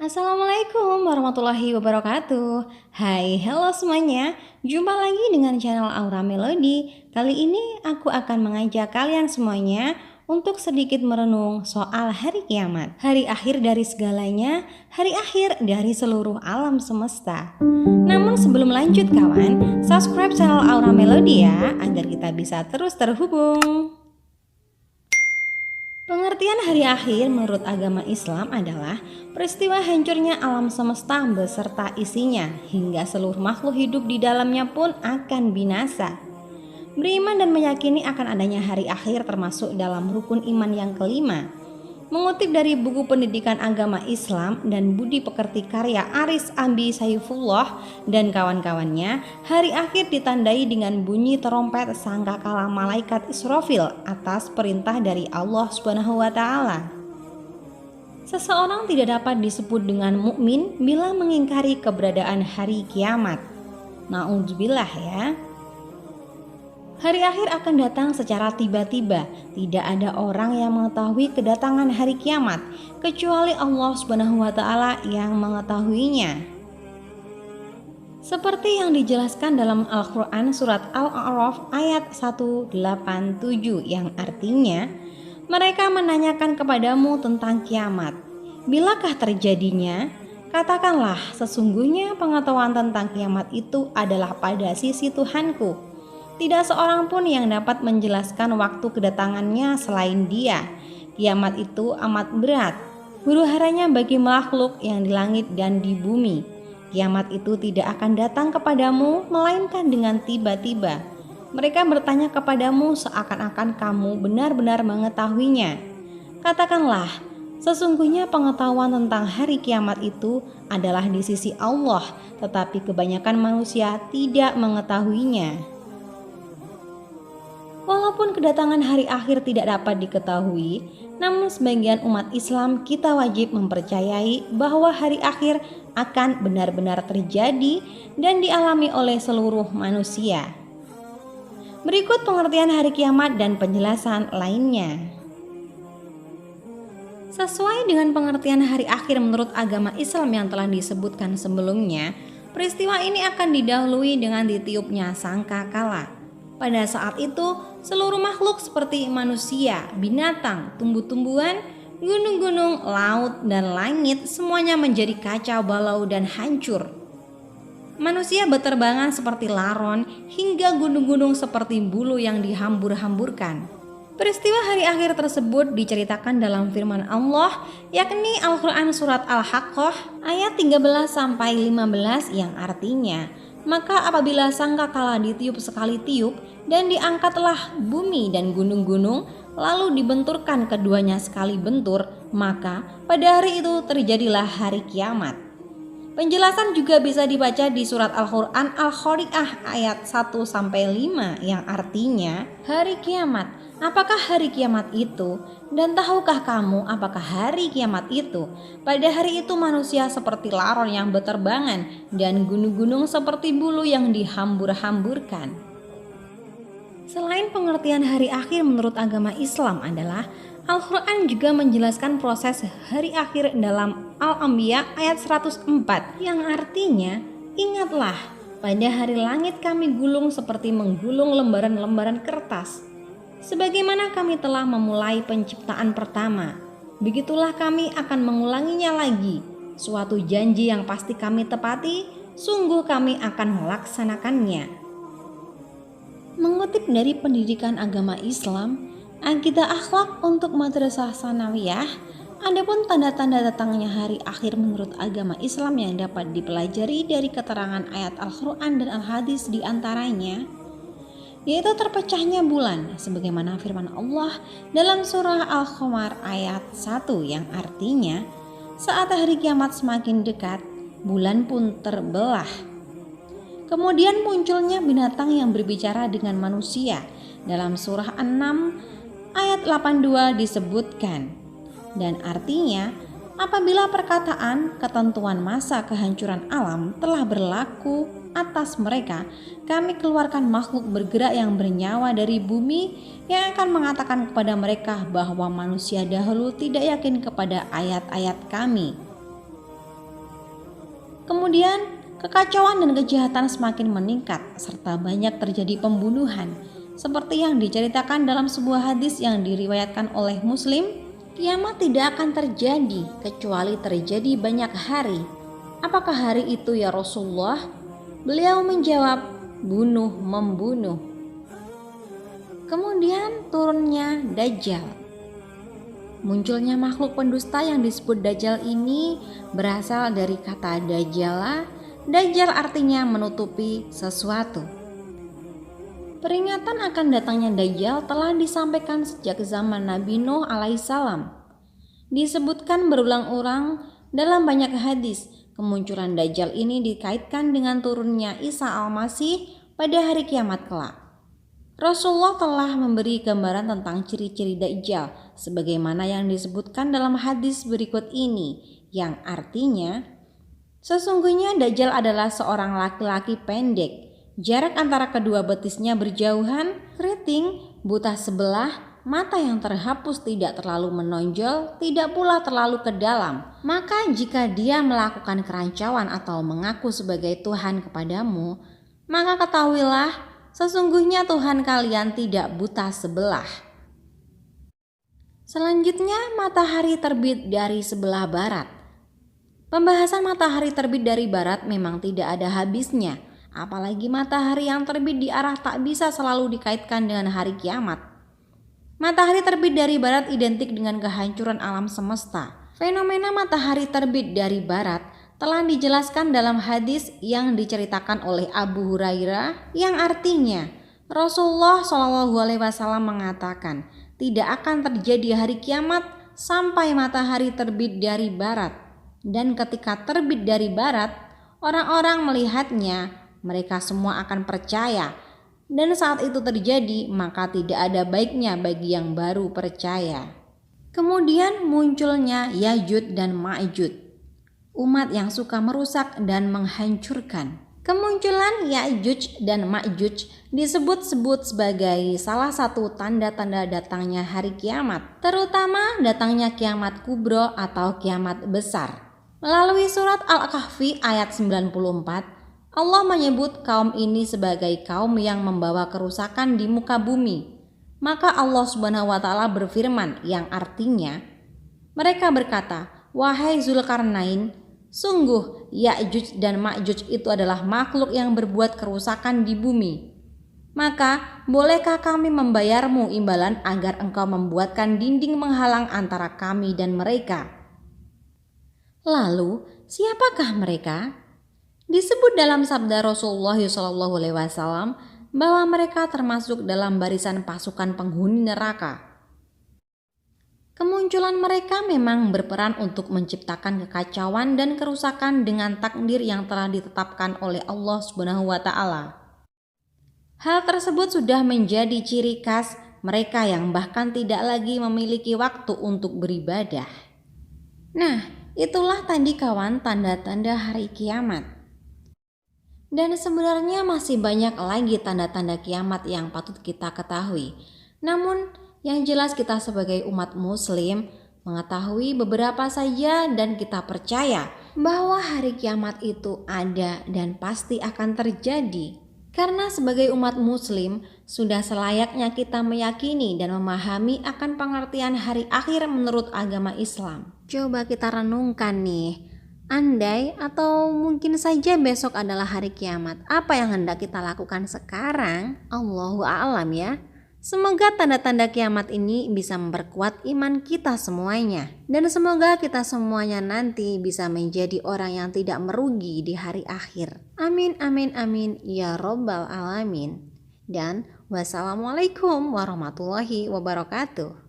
Assalamualaikum warahmatullahi wabarakatuh. Hai, halo semuanya. Jumpa lagi dengan channel Aura Melody. Kali ini aku akan mengajak kalian semuanya untuk sedikit merenung soal hari kiamat. Hari akhir dari segalanya, hari akhir dari seluruh alam semesta. Namun sebelum lanjut kawan, subscribe channel Aura Melody ya, agar kita bisa terus terhubung. Pengertian hari akhir menurut agama Islam adalah peristiwa hancurnya alam semesta beserta isinya hingga seluruh makhluk hidup di dalamnya pun akan binasa. Beriman dan meyakini akan adanya hari akhir termasuk dalam rukun iman yang kelima. Mengutip dari buku pendidikan agama Islam dan budi pekerti karya Aris Ambi Saifullah dan kawan-kawannya, hari akhir ditandai dengan bunyi terompet sangkakala malaikat Israfil atas perintah dari Allah Subhanahu wa taala. Seseorang tidak dapat disebut dengan mukmin bila mengingkari keberadaan hari kiamat. Nauzubillah ya. Hari akhir akan datang secara tiba-tiba. Tidak ada orang yang mengetahui kedatangan hari kiamat kecuali Allah Subhanahu wa taala yang mengetahuinya. Seperti yang dijelaskan dalam Al-Qur'an surat Al-A'raf ayat 187 yang artinya, mereka menanyakan kepadamu tentang kiamat. Bilakah terjadinya? Katakanlah, sesungguhnya pengetahuan tentang kiamat itu adalah pada sisi Tuhanku. Tidak seorang pun yang dapat menjelaskan waktu kedatangannya selain Dia. Kiamat itu amat berat, huru-haranya bagi makhluk yang di langit dan di bumi. Kiamat itu tidak akan datang kepadamu melainkan dengan tiba-tiba. Mereka bertanya kepadamu seakan-akan kamu benar-benar mengetahuinya. Katakanlah, sesungguhnya pengetahuan tentang hari kiamat itu adalah di sisi Allah, tetapi kebanyakan manusia tidak mengetahuinya. Walaupun kedatangan hari akhir tidak dapat diketahui, namun sebagian umat Islam kita wajib mempercayai bahwa hari akhir akan benar-benar terjadi dan dialami oleh seluruh manusia. Berikut pengertian hari kiamat dan penjelasan lainnya. Sesuai dengan pengertian hari akhir menurut agama Islam yang telah disebutkan sebelumnya, peristiwa ini akan didahului dengan ditiupnya sangkakala. Pada saat itu, seluruh makhluk seperti manusia, binatang, tumbuh-tumbuhan, gunung-gunung, laut, dan langit semuanya menjadi kacau balau dan hancur. Manusia berterbangan seperti laron hingga gunung-gunung seperti bulu yang dihambur-hamburkan. Peristiwa hari akhir tersebut diceritakan dalam firman Allah, yakni Al-Quran surat Al-Haqqah ayat 13-15 yang artinya, maka apabila sangkakala ditiup sekali tiup dan diangkatlah bumi dan gunung-gunung, lalu dibenturkan keduanya sekali bentur, maka pada hari itu terjadilah hari kiamat. Penjelasan juga bisa dibaca di surat Al-Quran Al-Qari'ah ayat 1-5 yang artinya, hari kiamat, apakah hari kiamat itu? Dan tahukah kamu apakah hari kiamat itu? Pada hari itu manusia seperti laron yang berterbangan dan gunung-gunung seperti bulu yang dihambur-hamburkan. Selain pengertian hari akhir menurut agama Islam adalah Al-Quran juga menjelaskan proses hari akhir dalam Al-Anbiya ayat 104 yang artinya, ingatlah pada hari langit kami gulung seperti menggulung lembaran-lembaran kertas. Sebagaimana kami telah memulai penciptaan pertama, begitulah kami akan mengulanginya lagi. Suatu janji yang pasti kami tepati, sungguh kami akan melaksanakannya. Mengutip dari pendidikan agama Islam, Aqidah Akhlak untuk Madrasah Tsanawiyah, adapun tanda-tanda datangnya hari akhir menurut agama Islam yang dapat dipelajari dari keterangan ayat Al-Quran dan Al-Hadis diantaranya, yaitu terpecahnya bulan sebagaimana firman Allah dalam surah Al-Qamar ayat 1 yang artinya, saat hari kiamat semakin dekat, bulan pun terbelah. Kemudian munculnya binatang yang berbicara dengan manusia. Dalam surah An-Naml ayat 82 disebutkan, dan artinya, apabila perkataan ketentuan masa kehancuran alam telah berlaku atas mereka, kami keluarkan makhluk bergerak yang bernyawa dari bumi yang akan mengatakan kepada mereka bahwa manusia dahulu tidak yakin kepada ayat-ayat kami. Kemudian kekacauan dan kejahatan semakin meningkat serta banyak terjadi pembunuhan. Seperti yang diceritakan dalam sebuah hadis yang diriwayatkan oleh Muslim, kiamat tidak akan terjadi kecuali terjadi banyak hari. Apakah hari itu ya Rasulullah? Beliau menjawab, bunuh membunuh. Kemudian turunnya Dajjal. Munculnya makhluk pendusta yang disebut Dajjal ini berasal dari kata Dajjala. Dajjal artinya menutupi sesuatu. Peringatan akan datangnya Dajjal telah disampaikan sejak zaman Nabi Nuh alaihissalam. Disebutkan berulang-ulang dalam banyak hadis, kemunculan Dajjal ini dikaitkan dengan turunnya Isa al-Masih pada hari kiamat kelak. Rasulullah telah memberi gambaran tentang ciri-ciri Dajjal sebagaimana yang disebutkan dalam hadis berikut ini, yang artinya sesungguhnya Dajjal adalah seorang laki-laki pendek, jarak antara kedua betisnya berjauhan, keriting, buta sebelah, mata yang terhapus tidak terlalu menonjol, tidak pula terlalu ke dalam. Maka jika dia melakukan kerancauan atau mengaku sebagai Tuhan kepadamu, maka ketahuilah sesungguhnya Tuhan kalian tidak buta sebelah. Selanjutnya, matahari terbit dari sebelah barat. Pembahasan matahari terbit dari barat memang tidak ada habisnya, apalagi matahari yang terbit di arah tak bisa selalu dikaitkan dengan hari kiamat. Matahari terbit dari barat identik dengan kehancuran alam semesta. Fenomena matahari terbit dari barat telah dijelaskan dalam hadis yang diceritakan oleh Abu Hurairah, yang artinya Rasulullah SAW mengatakan tidak akan terjadi hari kiamat sampai matahari terbit dari barat, dan ketika terbit dari barat orang-orang melihatnya mereka semua akan percaya, dan saat itu terjadi maka tidak ada baiknya bagi yang baru percaya. Kemudian munculnya Ya'juj dan Ma'juj, umat yang suka merusak dan menghancurkan. Kemunculan Ya'juj dan Ma'juj disebut-sebut sebagai salah satu tanda-tanda datangnya hari kiamat, terutama datangnya kiamat kubro atau kiamat besar. Melalui surat Al-Kahfi ayat 94, Allah menyebut kaum ini sebagai kaum yang membawa kerusakan di muka bumi. Maka Allah Subhanahu wa taala berfirman, yang artinya mereka berkata, wahai Zulkarnain, sungguh Ya'juj dan Ma'juj itu adalah makhluk yang berbuat kerusakan di bumi. Maka bolehkah kami membayarmu imbalan agar engkau membuatkan dinding menghalang antara kami dan mereka? Lalu siapakah mereka? Disebut dalam sabda Rasulullah SAW bahwa mereka termasuk dalam barisan pasukan penghuni neraka. Kemunculan mereka memang berperan untuk menciptakan kekacauan dan kerusakan dengan takdir yang telah ditetapkan oleh Allah Subhanahu wa taala. Hal tersebut sudah menjadi ciri khas mereka yang bahkan tidak lagi memiliki waktu untuk beribadah. Nah, itulah tadi kawan tanda-tanda hari kiamat. Dan sebenarnya masih banyak lagi tanda-tanda kiamat yang patut kita ketahui. Namun yang jelas kita sebagai umat muslim mengetahui beberapa saja, dan kita percaya bahwa hari kiamat itu ada dan pasti akan terjadi. Karena sebagai umat muslim sudah selayaknya kita meyakini dan memahami akan pengertian hari akhir menurut agama Islam. Coba kita renungkan nih, andai atau mungkin saja besok adalah hari kiamat, apa yang hendak kita lakukan sekarang? Allahu a'lam ya. Semoga tanda-tanda kiamat ini bisa memperkuat iman kita semuanya. Dan semoga kita semuanya nanti bisa menjadi orang yang tidak merugi di hari akhir. Amin, amin, amin, ya Rabbal Alamin. Dan wassalamualaikum warahmatullahi wabarakatuh.